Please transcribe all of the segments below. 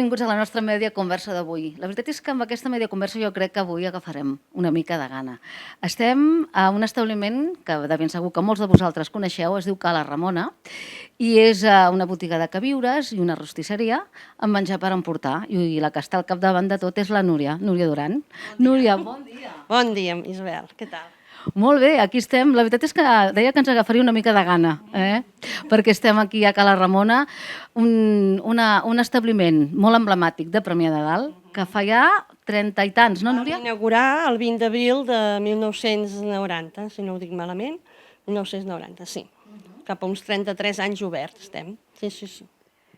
benvinguts a la nostra mèdia conversa d'avui. La veritat és que amb aquesta mèdia conversa jo crec que avui agafarem una mica de gana. Estem a un establiment que de ben segur que molts de vosaltres coneixeu, es diu Cala Ramona, i és una botiga de queviures i una rostisseria amb menjar per emportar. I la que està al capdavant de tot és la Núria Duran. Núria, bon dia. Bon dia, Isabel. Què tal? Molt bé, aquí estem. La veritat és que deia que ens agafaria una mica de gana, perquè estem aquí a Cala Ramona, un establiment molt emblemàtic de Premià de Dalt, que fa ja 30 i tants, no, Núria? Vam inaugurar el 20 d'abril de 1990, si no ho dic malament, 1990, sí. Cap a uns 33 anys oberts estem. Sí, sí, sí.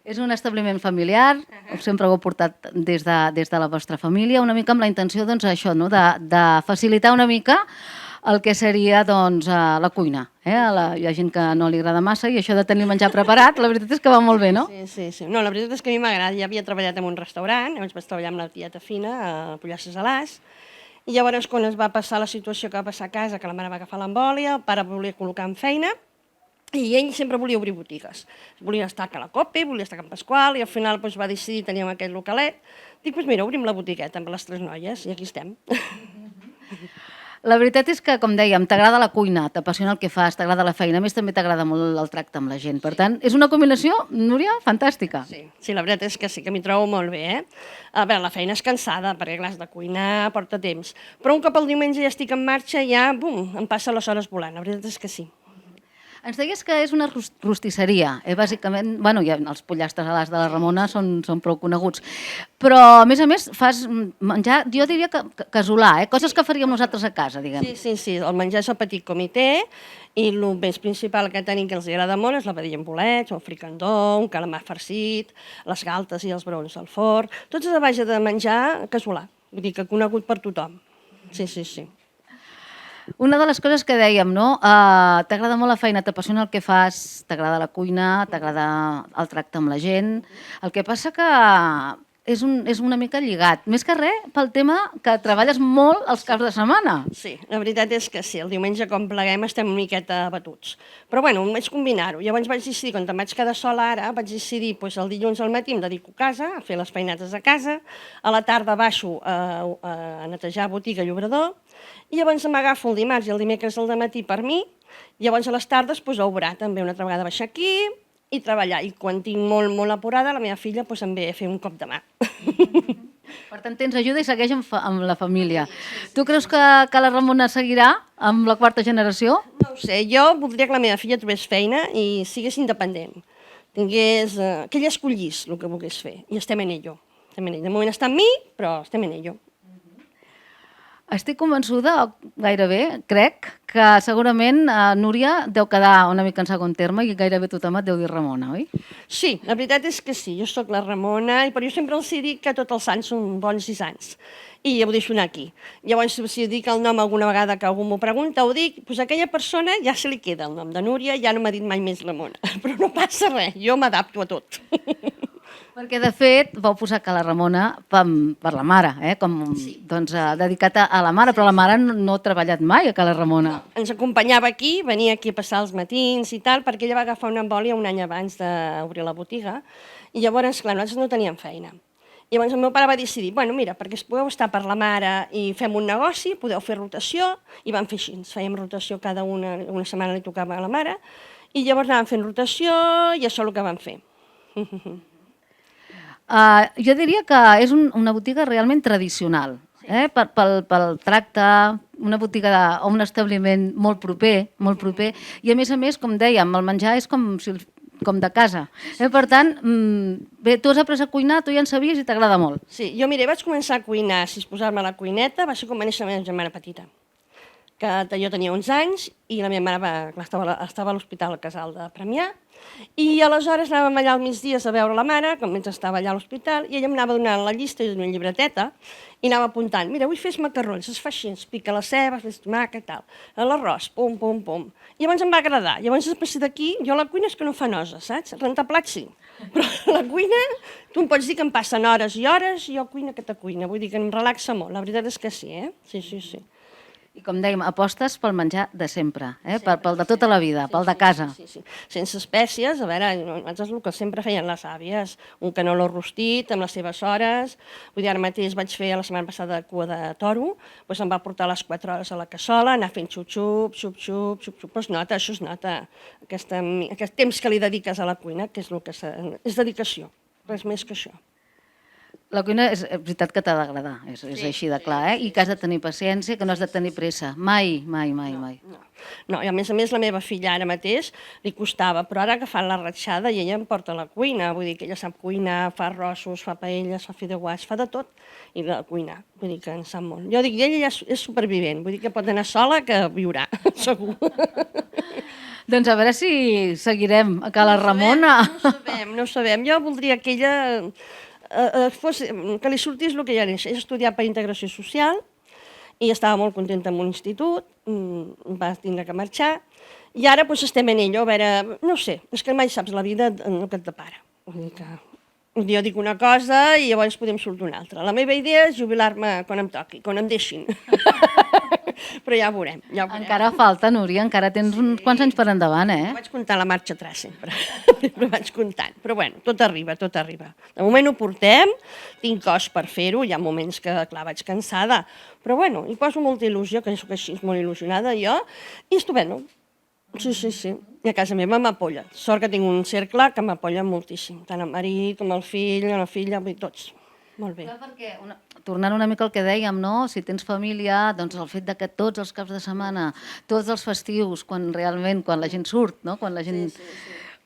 És un establiment familiar, sempre ho heu portat des de la vostra família, una mica amb la intenció, doncs, això, no? de facilitar una mica el que seria doncs, la cuina. Hi ha gent que no li agrada massa i això de tenir menjar preparat, la veritat és que va molt bé, no? Sí. No, la veritat és que a mi m'agrada. Ja havia treballat en un restaurant, llavors vaig treballar amb la tieta Fina, a Pollastres Alàs, i llavors quan es va passar la situació que va passar a casa, que la mare va agafar l'embòlia, el pare volia col·locar en feina, i ell sempre volia obrir botigues. Volia estar a la Cope, volia estar a Can Pasqual, i al final va decidir, teníem aquest localet. Dic, doncs mira, obrim la botigueta amb les tres noies, i aquí estem. La veritat és que, com dèiem, t'agrada la cuina, t'apassiona el que fas, t'agrada la feina, a més també t'agrada molt el tracte amb la gent. Per tant, és una combinació, Núria, fantàstica. Sí, la veritat és que sí, que m'hi trobo molt bé. A veure, la feina és cansada, perquè clar, has de cuinar, porta temps. Però un cop el diumenge ja estic en marxa, ja, bum, em passa les hores volant. La veritat és que sí. Ens deies que és una rostisseria, bàsicament, bueno, ja els pollastres a l'As de la Ramona són prou coneguts, però a més fas menjar, jo diria que casolà, coses que faríem nosaltres a casa, diguem. Sí, el menjar és el petit comitè i el més principal que tenim que els agrada molt és la vedella amb bolets, el fricandó, un calamar farcit, les galtes i els brons al forn, tot és a base de menjar casolà, vull dir que conegut per tothom. Sí. Una de les coses que dèiem, no? T'agrada molt la feina, t'apassiona el que fas, t'agrada la cuina, t'agrada el tracte amb la gent. El que passa que és una mica lligat. Més que res pel tema que treballes molt els caps de setmana. Sí, la veritat és que sí. El diumenge, quan pleguem, estem una miqueta batuts. Però bueno, vaig combinar-ho. Llavors vaig decidir, quan em vaig quedar sola ara, vaig decidir el dilluns al matí em dedico a casa, a fer les feinates a casa, a la tarda baixo a netejar botiga i obrador, i llavors m'agafo el dimarts i el dimecres al matí per mi, i llavors a les tardes a obrar també una altra vegada, baixar aquí i treballar. I quan tinc molt apurada, la meva filla em ve a fer un cop de mà. Per tant, tens ajuda i segueix amb la família. Tu creus que la Ramona seguirà amb la quarta generació? No ho sé, jo voldria que la meva filla trobés feina i sigués independent. Que ella escollís el que volgués fer, i estem en ello. De moment està amb mi, però estem en ello. Estic convençuda, gairebé, crec, que segurament Núria deu quedar una mica en segon terme i gairebé tothom et deu dir Ramona, oi? Sí, la veritat és que sí, jo sóc la Ramona, però jo sempre els dic que tots els sants són bons i sants. I ho deixo anar aquí. Llavors, si dic el nom alguna vegada que algú m'ho pregunta, ho dic, doncs aquella persona ja se li queda el nom de Núria, ja no m'ha dit mai més Ramona. Però no passa res, jo m'adapto a tot. Perquè, de fet, vau posar Cala Ramona per la mare, dedicat a la mare, però la mare no ha treballat mai a Cala Ramona. Ens acompanyava aquí, venia aquí a passar els matins i tal, perquè ella va agafar una embòlia un any abans d'obrir la botiga, i llavors, clar, nosaltres no teníem feina. Llavors el meu pare va decidir, bueno, mira, perquè podeu estar per la mare i fem un negoci, podeu fer rotació, i vam fer així, fèiem rotació cada una setmana li tocava a la mare, i llavors anàvem fent rotació i això és el que vam fer. Jo diria que és una botiga realment tradicional, pel tracte, una botiga o un establiment molt proper, i a més, com dèiem, el menjar és com de casa. Per tant, bé, tu has après a cuinar, tu ja en sabies i t'agrada molt. Sí, jo mira, vaig començar a cuinar, si es posar-me a la cuineta, va ser com va néixer la meva germana petita, que jo tenia 11 anys i la meva mare estava a l'Hospital Casal de Premià, i aleshores anàvem allà al migdies a veure la mare, mentre estava allà a l'hospital, i ella m'anava donant la llista i una llibreteta, i anava apuntant, mira, avui fes macarrons, es fa així, es pica la ceba, fes tomàquet, tal, l'arròs, pum. I llavors em va agradar. Llavors, a partir d'aquí, jo la cuina és que no fa nosa, saps? Rentar plats sí, però la cuina, tu em pots dir que em passen hores i hores, i jo cuina que te cuina, vull dir que em relaxa molt, la veritat és que sí, Sí. I com dèiem, apostes pel menjar de sempre, pel de tota la vida, pel de casa. Sí. Sense espècies, a veure, nosaltres el que sempre feien les àvies, un caneló rostit amb les seves hores, vull dir, ara mateix vaig fer la setmana passada cua de toro, doncs em va portar a les 4 hores a la cassola, anar fent xup-xup, però es nota, això es nota, aquest temps que li dediques a la cuina, que és el que és dedicació, res més que això. La cuina és veritat que t'ha d'agradar, és així de clar, i que has de tenir paciència, que no has de tenir pressa. Mai. No, i a més, la meva filla ara mateix li costava, però ara que fa la ratxada i ella em porta a la cuina, vull dir que ella sap cuinar, fa arrossos, fa paelles, fa fideuàs, fa de tot, i de cuinar, vull dir que en sap molt. Jo dic, ella ja és supervivent, vull dir que pot anar sola que viurà, segur. Doncs a veure si seguirem a Cala Ramona. No ho sabem. Jo voldria que ella que li sortís el que ja és. És estudiar per integració social i estava molt contenta amb un institut, va tindre que marxar, i ara doncs, estem en ello, a veure, no sé, és que mai saps la vida el que et depara. Vull dir que un dia dic una cosa i llavors podem sortir una altra. La meva idea és jubilar-me quan em toqui, quan em deixin. Però ja ho veurem. Encara falta, Núria, encara tens uns quants anys per endavant, Vaig comptar la marxa atrás sempre, sempre vaig comptant. Però bueno, tot arriba. De moment ho portem, tinc cos per fer-ho, hi ha moments que, clar, vaig cansada, però bueno, hi poso molta il·lusió, que soc així molt il·lusionada jo, i estupendo. Sí. I a casa meva m'apoya. Sort que tinc un cercle que m'apoya moltíssim, tant el marit com el fill, la filla, tots. Molt bé. Clar, perquè, tornant una mica al que dèiem, no? Si tens família, doncs el fet que tots els caps de setmana, tots els festius, quan la gent surt, no? Quan la gent...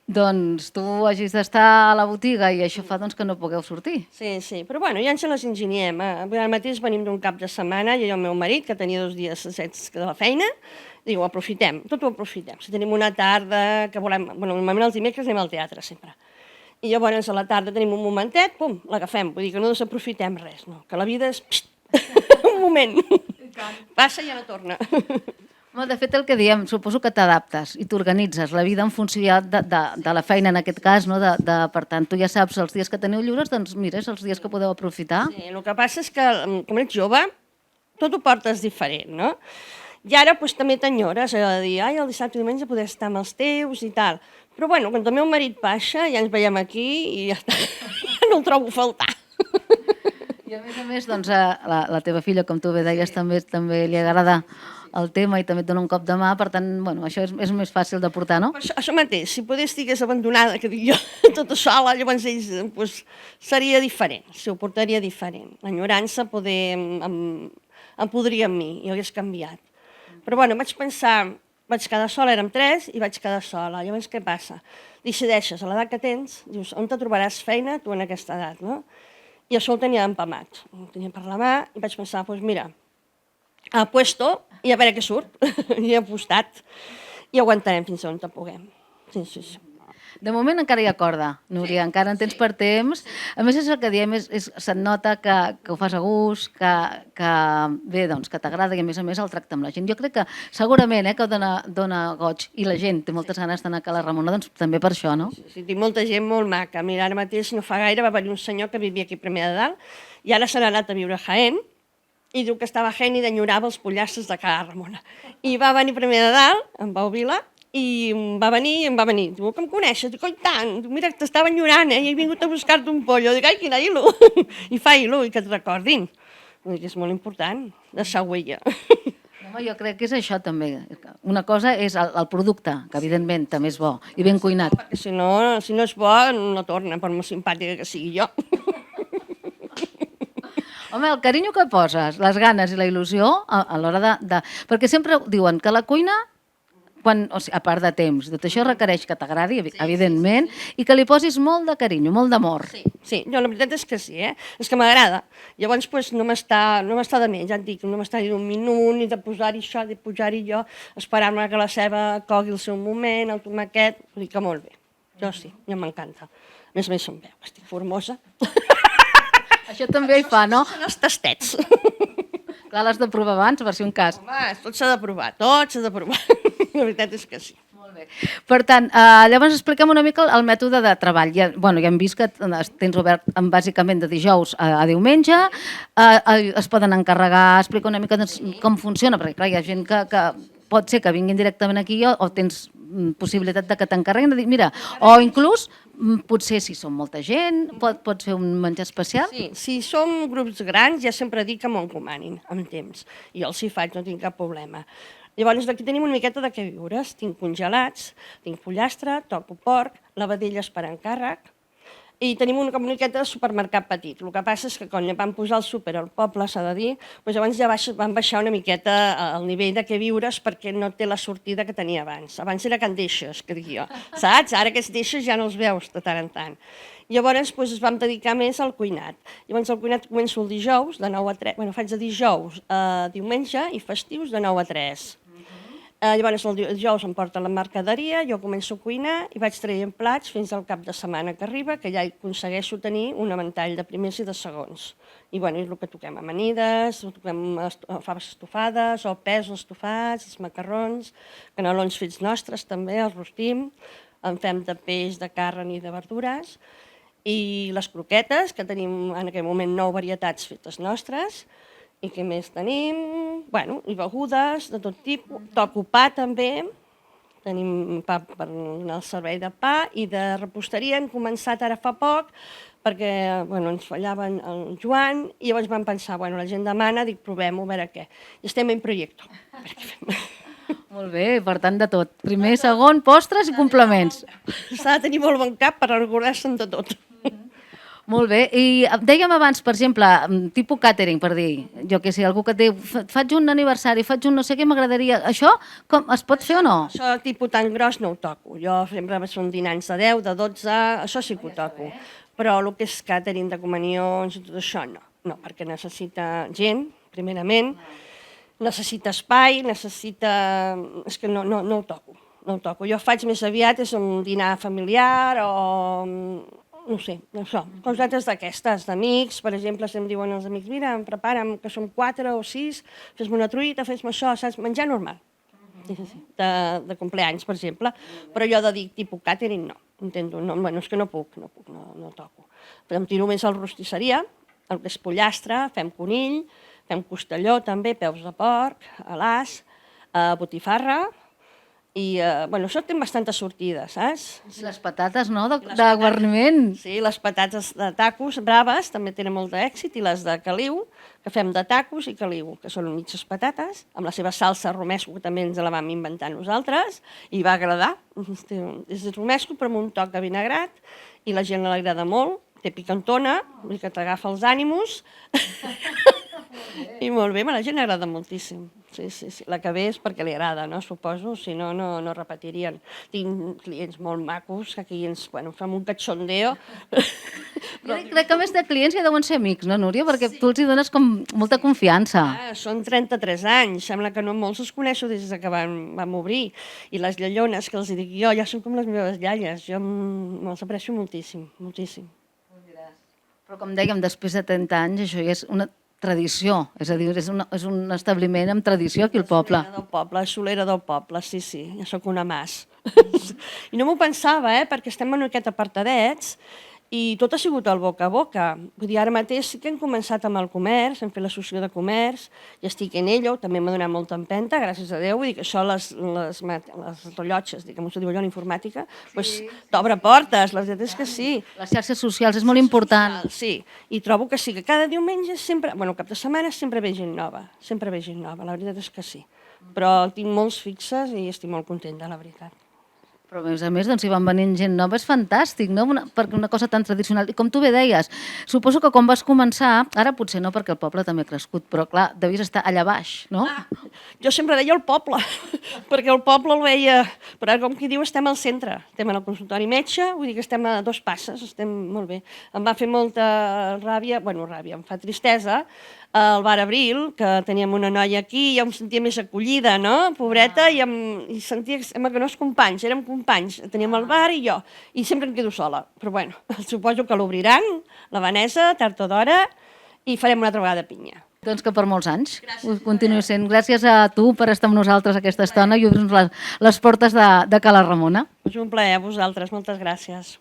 Doncs tu hagis d'estar a la botiga i això fa que no pugueu sortir. Sí, però bueno, ja ens les ingенiem. Ara mateix venim d'un cap de setmana, jo i el meu marit, que tenia 2 dies sets de la feina, diu, aprofitem, tot ho aprofitem. Si tenim una tarda que volem... Normalment els dimecres anem al teatre, sempre. I llavors a la tarda tenim un momentet, pum, l'agafem. Vull dir que no desaprofitem res, no? Que la vida és... un moment. Passa i ja no torna. De fet, el que diem, suposo que t'adaptes i t'organitzes la vida en funció de la feina, en aquest cas, no? Per tant, tu ja saps els dies que teniu lliures, doncs mira, els dies que podeu aprofitar. Sí, el que passa és que, com ets jove, tot ho portes diferent, no? I ara doncs, també t'enyores, de dir, ai, el dissabte i diumenge poder estar amb els teus i tal. Però bueno, quan el meu marit baixa, ja ens veiem aquí i ja està, no el trobo a faltar. I a més, doncs, la teva filla, com tu bé deies, també li agrada el tema i també et dona un cop de mà, per tant, bueno, això és més fàcil de portar, no? Això mateix, si estigués abandonada, que dic jo, tota sola, llavors ells, doncs, seria diferent, s'ho portaria diferent. L'enyorança em podria amb mi, i hagués canviat. Però bueno, vaig pensar, vaig quedar sola, érem 3, i vaig quedar sola. Llavors què passa? Decideixes, a l'edat que tens, dius, on te trobaràs feina tu en aquesta edat, no? I això ho tenia empamat, ho tenia per la mà, i vaig pensar, doncs mira, apuesto i a veure què surt. I he apostat i aguantarem fins on te puguem. Sí. De moment encara hi ha corda, Núria, encara en tens per temps. A més, és el que diem, se't nota que ho fas a gust, que t'agrada i a més el tracte amb la gent. Jo crec que segurament que dona goig i la gent té moltes ganes d'anar a Cala Ramona, doncs també per això, no? Sí, tinc molta gent molt maca. Mira, ara mateix no fa gaire va venir un senyor que vivia aquí a Premià de Dalt i ara se n'ha anat a viure a Jaén i diu que estava a Jaén i d'enyorava els pollastres de Cala Ramona. I va venir a Premià de Dalt, em va Vila, i em va venir. Diu, que em coneixes? Dic, oi tant, mira, t'estava enyorant, i he vingut a buscar-te un pollo. Dic, ai, quina il·lu. I fa il·lu, i que et recordin. Vull dir que és molt important, deixar huella. Home, jo crec que és això també. Una cosa és el producte, que evidentment també és bo, i ben cuinat. Perquè si no és bo, no torna, per molt simpàtica que sigui jo. Home, el carinyo que poses, les ganes i la il·lusió a l'hora de... Perquè sempre diuen que la cuina, a part de temps, tot això requereix que t'agradi, evidentment, i que li posis molt de carinyo, molt d'amor. Sí, jo la veritat és que sí, és que m'agrada. Llavors no m'està de més, ja et dic, no m'està d'un minut, ni de posar-hi això, de pujar-hi jo, esperar-me que la ceba cogui el seu moment, el tomàquet, vull dir que molt bé. Jo sí, ja m'encanta. A més se'm veu, estic formosa. Això també hi fa, no? Són els tastets. Clar, l'has de provar abans, per si un cas. Home, tot s'ha de provar, tot s'ha de provar. La veritat és que sí. Molt bé. Per tant, llavors expliquem una mica el mètode de treball. Ja hem vist que tens obert bàsicament de dijous a diumenge, es poden encarregar, explica una mica com funciona, perquè clar, hi ha gent que pot ser que vinguin directament aquí o tens possibilitat de que t'encarreguin de dir, mira, o inclús potser si són molta gent, pots fer un menjar especial? Sí, si som grups grans ja sempre dic que m'ho encomanin amb temps i jo els hi faig, no tinc cap problema. Llavors aquí tenim una miqueta de què viures, tinc congelats, tinc pollastre, toco porc, la vedella és per encàrrec i tenim una miqueta de supermercat petit. El que passa és que quan vam posar el súper al poble, s'ha de dir, doncs llavors ja van baixar una miqueta el nivell de què viures perquè no té la sortida que tenia abans. Abans era can deixes, que dic jo, saps? Ara aquests deixes ja no els veus de tant en tant. Llavors ens vam dedicar més al cuinat. Llavors el cuinat començo el dijous de 9 a 3, faig de dijous a diumenge i festius de 9 a 3. Llavors el dijous em porta la mercaderia, jo començo a cuinar i vaig traient plats fins al cap de setmana que arriba, que ja aconsegueixo tenir un ventall de primers i de segons. I és el que toquem, amanides, toquem faves estofades, o pèls estofats, els macarrons, canelons fets nostres també, els rostim, en fem de peix, de carn i de verdures, i les croquetes, que tenim en aquell moment 9 varietats fetes nostres. I què més tenim? I begudes de tot tipus. Toco pa també. Tenim pa per donar el servei de pa i de reposteria. Hem començat ara fa poc perquè ens fallava el Joan i llavors vam pensar, la gent demana, dic, provem-ho, a veure què. I estem en projecte. Molt bé, per tant de tot. Primer, segon, postres i complements. S'ha de tenir molt bon cap per recordar-se'n de tot. Molt bé, i dèiem abans, per exemple, tipus catering, per dir, jo què sé, algú que et diu, faig un aniversari, faig un no sé què, m'agradaria... Això es pot fer o no? Això tipus tan gros no ho toco. Jo sempre són dinars de 10, de 12, això sí que ho toco. Però el que és catering de comunions i tot això, no. No, perquè necessita gent, primerament, necessita espai, necessita... És que no ho toco, no ho toco. Jo faig més aviat, és un dinar familiar o... no sé, això, cosetes d'aquestes, d'amics, per exemple, si em diuen els amics, mira, prepara'm, que som 4 o 6, fes-me una truita, fes-me això, saps? Menjar normal, de compleanys, per exemple, però jo de dir tipus catering no, intento, és que no puc, no toco. Em tiro més a la rostisseria, el que és pollastre, fem conill, fem costelló també, peus de porc, alàs, botifarra, i això té bastantes sortides, saps? Les patates, no?, de guarniment. Sí, les patates de tacos braves també tenen molt d'èxit i les de caliu, que fem de tacos i caliu, que són mitges patates, amb la seva salsa romesco, que també ens la vam inventar nosaltres, i va agradar. És romesco però amb un toc de vinagrat i la gent l'agrada molt, té picantona, vull dir que t'agafa els ànims, i molt bé, a la gent agrada moltíssim. Sí, la que ve és perquè li agrada, no? Suposo, si no, no repetirien. Tinc clients molt macos, que aquí ens fem un cachondeo. Jo crec que a més de clients ja deuen ser amics, no, Núria? Perquè tu els hi dones com molta confiança. Són 33 anys, sembla que no molts els coneixo des que vam obrir. I les llallones que els dic jo ja són com les meves iaies, jo me'ls aprecio moltíssim, moltíssim. Però com dèiem, després de 30 anys això ja és una tradició, és a dir, és un establiment amb tradició aquí al poble. Solera del poble, sí, ja sóc una mas. I no m'ho pensava, perquè estem una miqueta apartadets i tot ha sigut el boca a boca. Vull dir, ara mateix sí que hem començat amb el comerç, hem fet l'associació de comerç, i estic en ella, també m'ha donat molta empenta, gràcies a Déu, vull dir que això, les rellotges, com s'ho diu allò en informàtica, t'obre portes, la veritat és que sí. Les xarxes socials és molt important. Sí, i trobo que sí, que cada diumenge sempre, cap de setmana sempre ve gent nova, la veritat és que sí. Però tinc molts fixes i estic molt contenta, la veritat. Però a més, doncs, si van venint gent nova, és fantàstic, no? Perquè una cosa tan tradicional. I com tu bé deies, suposo que quan vas començar, ara potser no, perquè el poble també ha crescut, però clar, devies estar allà baix, no? Jo sempre deia el poble, perquè el poble el veia... Però com qui diu, estem al centre, estem en el consultori metge, vull dir que estem a 2 passes, estem molt bé. Em va fer molta ràbia, em fa tristesa, al bar Abril, que teníem una noia aquí, i jo em sentia més acollida, no? Pobreta, i sentia que no és companys, érem companys, teníem el bar i jo, i sempre em quedo sola. Però suposo que l'obriran, la Vanessa, tard o d'hora, i farem una altra vegada pinya. Doncs que per molts anys ho continuï sent. Gràcies a tu per estar amb nosaltres aquesta estona i obrir-nos les portes de Cala Ramona. És un plaer a vosaltres, moltes gràcies.